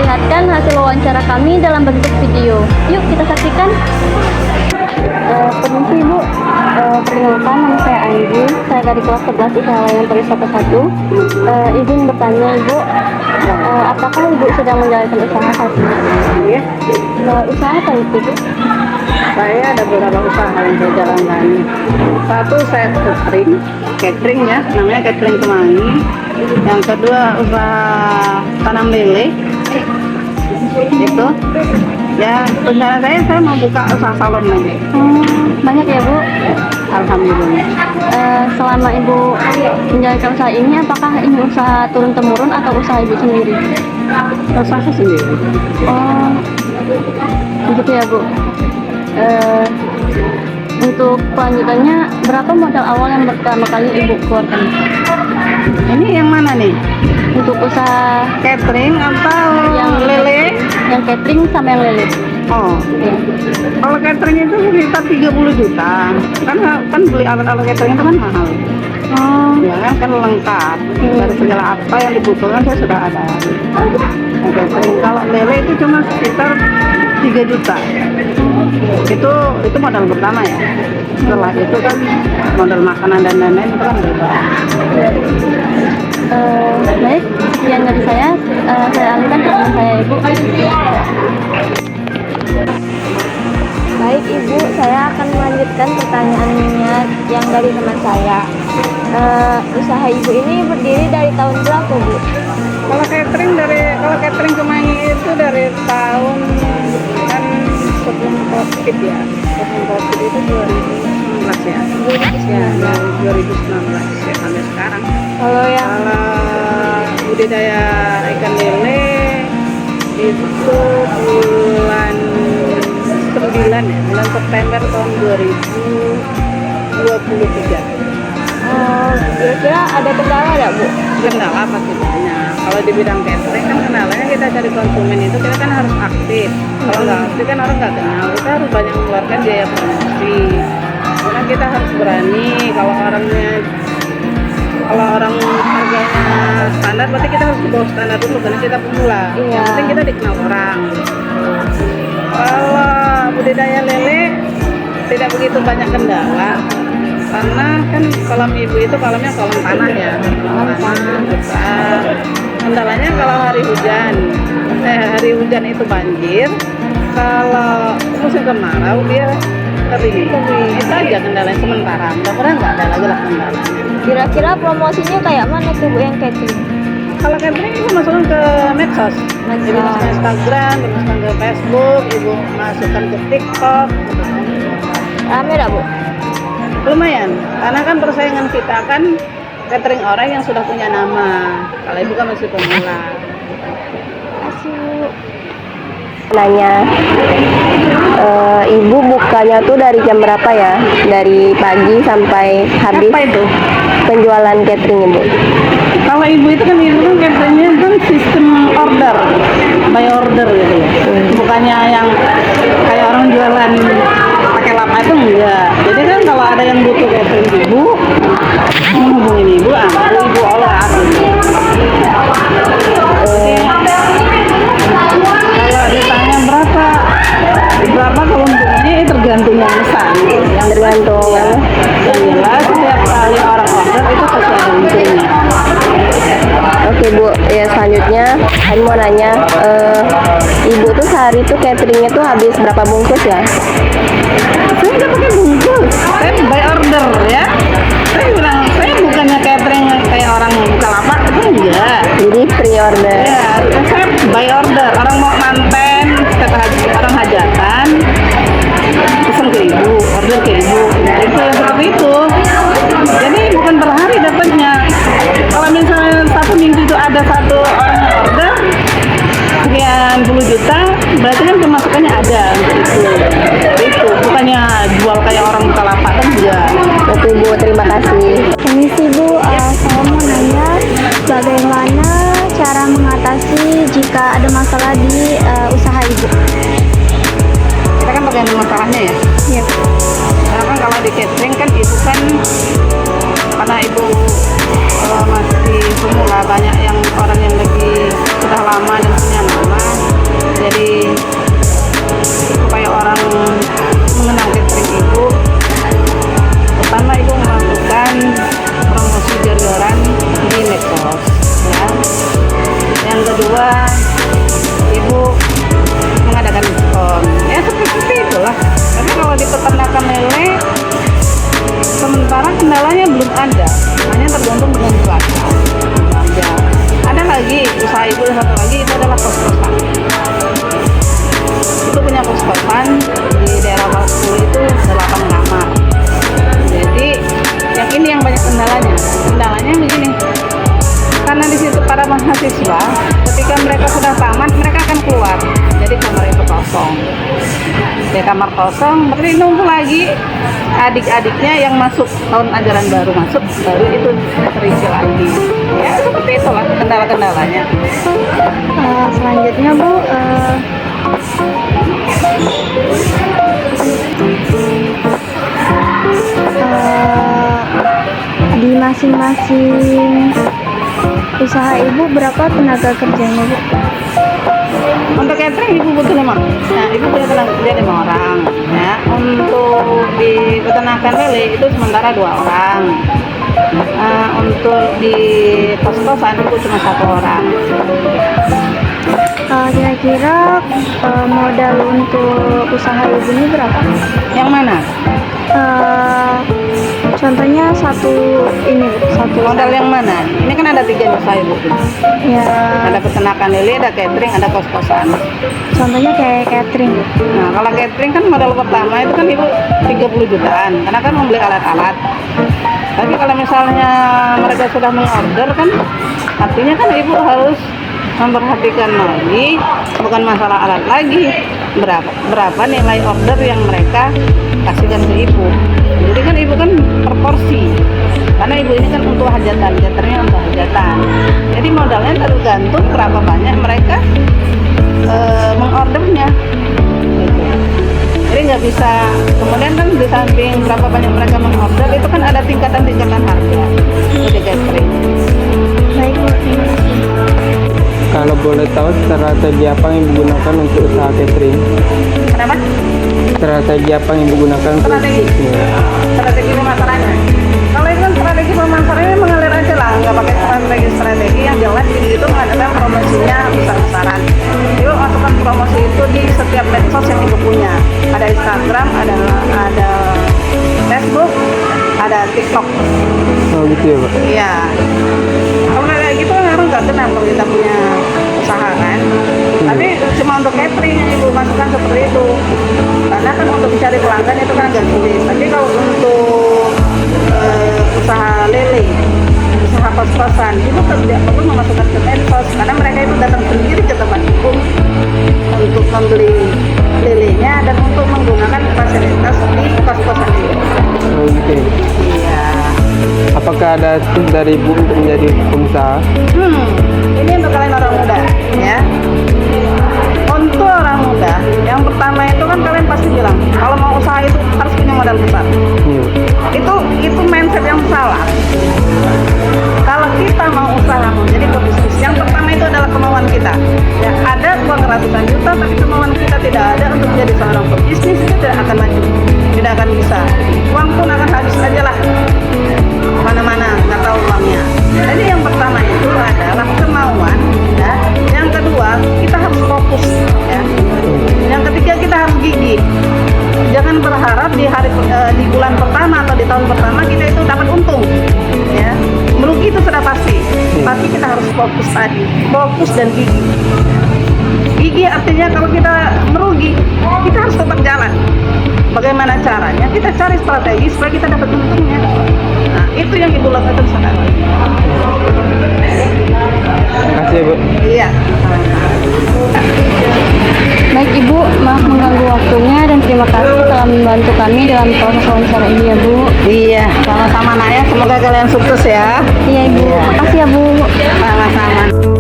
memperlihatkan hasil wawancara kami dalam bentuk video. Yuk kita saksikan. Permisi Ibu, perkenalkan nama saya Anggi, saya dari kelas 11 usaha layanan pariwisata 1. Izin bertanya Ibu, apakah Ibu sedang menjalankan usaha saat ini? Iya, Usaha apa itu Bu? saya ada beberapa usaha yang saya jalankan. Satu, saya catering ya, namanya catering Kemangi. Yang kedua, usaha tanam lele. Itu ya, rencana saya mau buka usaha salon lagi. Banyak ya Bu. Alhamdulillah. Selama Ibu menjalankan usaha ini, apakah ini usaha turun temurun atau usaha Ibu sendiri? Usaha sendiri. Oh, begitu ya Bu. Untuk kelanjutannya, berapa modal awal yang pertama kali Ibu keluarkan? Ini yang mana nih? Untuk usaha Catering atau yang lele? yang catering sama yang lele. Oh, Ya. kalau catering itu sekitar 30 juta. Kan beli alat-alat catering itu kan mahal. Oh, Ya kan lengkap dari segala apa yang dibutuhkan saya sudah ada. Nah, catering kalau lele itu cuma sekitar 3 juta. Itu modal pertama ya. Setelah itu kan modal makanan dan lain-lain itu kan beda. baik, sekian dari saya. Saya alihkan ke teman saya Ibu. Baik Ibu, saya akan melanjutkan pertanyaannya yang dari teman saya. Usaha Ibu ini berdiri dari tahun berapa Bu? Kalau catering Kemangi itu dari tahun kan sebelum COVID ya. Sebelum COVID itu 2019 ya. Ya, dari 2019 ya sampai sekarang. Kalau yang Kalau budidaya ikan lele itu bulan 9 ya, bulan September tahun 2023. kira-kira ada kendala nggak Bu? Kendala pasti banyak. Kalau di bidang catering kan kendalanya kita cari konsumen itu kita kan harus aktif. Kalau nggak aktif kan orang nggak kenal. Kita harus banyak mengeluarkan biaya promosi. Karena kita harus berani. Kalau orang harganya standar, berarti kita harus ke bawah standar dulu karena kita pemula. Iya. Yang penting kita dikenal orang. Kalau budidaya lele tidak begitu banyak kendala. Karena kan kolam ibu itu kolamnya kolam tanah ya, kolam tanah besar. Kendalanya kalau hari hujan itu banjir. Kalau musim kemarau dia kering. Itu aja kendalanya sementara. Mudah-mudahan nggak ada lagi lah kendalanya. Kira-kira promosinya kayak mana tuh Bu yang catering? Kalau catering ibu masukkan ke medsos. Ibu masukkan ke Instagram, ibu masukkan ke Facebook, ibu masukkan ke TikTok. Rame nggak Bu? Lumayan, karena kan persaingan kita kan catering orang yang sudah punya nama. Kalau ibu kan masih pemula. Kasih nanya, Ibu bukanya tuh dari jam berapa ya? Dari pagi sampai habis Apa itu? penjualan catering Ibu? Kalau ibu itu kan cateringnya kan sistem order, by order gitu ya. Bukannya yang kayak orang jualan pakai lama itu enggak. Jadi kan kalau ada yang butuh catering ibu, menghubungin ibu, ibu olah gitu. Kalau ditanya berapa kalau untungnya tergantung yang pesan. Yang Tergantung. yang jelas setiap kali orang order itu sesuai untungnya. Oke Bu, ya selanjutnya saya mau nanya, Ibu tuh sehari tuh cateringnya tuh habis berapa bungkus ya? Saya nggak pakai bungkus, saya by order ya. Saya bilang saya bukannya catering kayak orang Bukalapak itu enggak. Jadi free order. Ya, saya by order. Orang mau manten, orang hajatan, pesen ke ibu, order ke ibu. Itu seperti itu. Jadi bukan per hari dapatnya. Kalau misalnya satu minggu itu ada satu orang yang order sekian puluh juta, berarti kan pemasukannya ada itu bukannya jual kayak orang Bukalapak kan enggak. Oke Bu, terima kasih. Permisi Bu, saya mau nanya bagaimana cara mengatasi jika ada masalah di usaha Ibu? Kita kan tergantung masalahnya ya. Iya. Karena kan kalau di catering kan ibu kan karena ibu masih pemula, banyak yang orang yang lebih sudah lama dan punya nama. Jadi supaya orang mengenal catering Ibu, pertama Ibu melakukan promosi jor-joran di medsos, ya. Yang kedua, Ibu mengadakan diskon, ya seperti itulah. Tapi kalau di peternakan lele, sementara kendalanya belum ada, hanya tergantung dengan cuaca aja. Ada lagi usaha Ibu, satu lagi itu adalah kos-kosan. Itu punya kos-kosan di daerah Basku itu 8 kamar. Jadi yang ini yang banyak kendalanya begini, karena di situ para mahasiswa ketika mereka sudah tamat mereka akan keluar, jadi kamar itu kosong. Ya kamar kosong, berarti nunggu lagi adik-adiknya yang masuk tahun ajaran baru masuk, baru itu terisi lagi. Ya seperti itulah kendala-kendalanya. Selanjutnya Bu, di masing-masing usaha Ibu berapa tenaga kerjanya Bu? Untuk catering Ibu butuh 5. Nah, Ibu punya tenaga kerja 5 orang. Ya, untuk di peternakan lele itu sementara 2 orang. Untuk di kos-kosan Ibu cuma 1 orang. Kira-kira modal untuk usaha Ibu ini berapa? Yang mana? Contohnya satu Modal yang mana? Ini kan ada 3 usaha Ibu. ya, Ada peternakan lele, ada catering, ada kos-kosan. contohnya kayak catering. Nah, kalau catering kan modal pertama itu kan Ibu 30 jutaan, karena kan membeli alat-alat. Tapi kalau misalnya mereka sudah mengorder kan, artinya kan Ibu harus memperhatikan lagi, bukan masalah alat lagi, berapa nilai order yang mereka kasihkan ke Ibu. Jadi kan Ibu kan per porsi, karena Ibu ini kan untuk hajatan, cateringnya untuk hajatan. Jadi modalnya tergantung berapa banyak mereka mengordernya gitu. Jadi nggak bisa, kemudian kan di samping berapa banyak mereka mengorder itu kan ada tingkatan-tingkatan harga di catering. Baik Bu, terima kasih. Kalau boleh tahu strategi apa yang digunakan untuk usaha catering? Kenapa? Strategi apa yang digunakan untuk Strategi? Ya. Strategi pemasarannya. Kalau itu kan strategi pemasarannya mengalir aja lah, nggak pakai strategi yang jelas. Jadi itu mengadakan promosinya besar-besaran. Ibu masukkan promosi itu di setiap medsos yang Ibu punya. Ada Instagram, ada Facebook, ada TikTok. Oh gitu ya Pak? Iya. Kalau kayak gitu kan orang nggak tenang kalau kita punya usaha kan. Tapi cuma untuk catering yang Ibu masukkan seperti itu. Karena kan untuk mencari pelanggan itu kan agak sulit. Tapi kalau untuk usaha lele, usaha kos-kosan, Ibu tidak perlu memasukkan ke medsos, karena mereka itu datang sendiri ke tempat Ibu untuk membeli lelenya dan untuk menggunakan fasilitas di kos-kosan Ibu. Oh gitu ya. Iya. Apakah ada tips dari Ibu untuk menjadi pengusaha? Ini untuk kalian orang muda, ya. Untuk orang muda, yang pertama itu kan kalian pasti bilang, kalau mau usaha itu harus punya modal besar. Iya. Itu mindset yang salah. Kalau kita mau usaha, mau jadi pebisnis, yang pertama itu adalah kemauan kita. Ya, ada uang ratusan juta, tapi kemauan kita tidak ada untuk menjadi seorang pebisnis, itu tidak akan maju, tidak akan bisa. Uang pun akan habis aja lah, mana-mana nggak tahu uangnya. Jadi yang pertama itu adalah kemauan, ya. Yang kedua kita harus fokus, ya. Yang ketiga kita harus gigih. Jangan berharap di bulan pertama atau di tahun pertama kita itu dapat untung, ya. Merugi itu sudah pasti. Tapi kita harus fokus tadi, fokus dan gigih. Gigih artinya kalau kita merugi, kita harus tetap jalan. Bagaimana caranya? Kita cari strategi supaya kita dapat untungnya. Nah, itu yang Ibu lakukan sekarang. Terima kasih Bu. Iya. Baik Ibu, maaf mengganggu waktunya dan terima kasih telah membantu kami dalam proses wawancara ini ya Bu. Iya, sama-sama Naya. Semoga kalian sukses ya. Iya Ibu, makasih ya Bu. Sama-sama.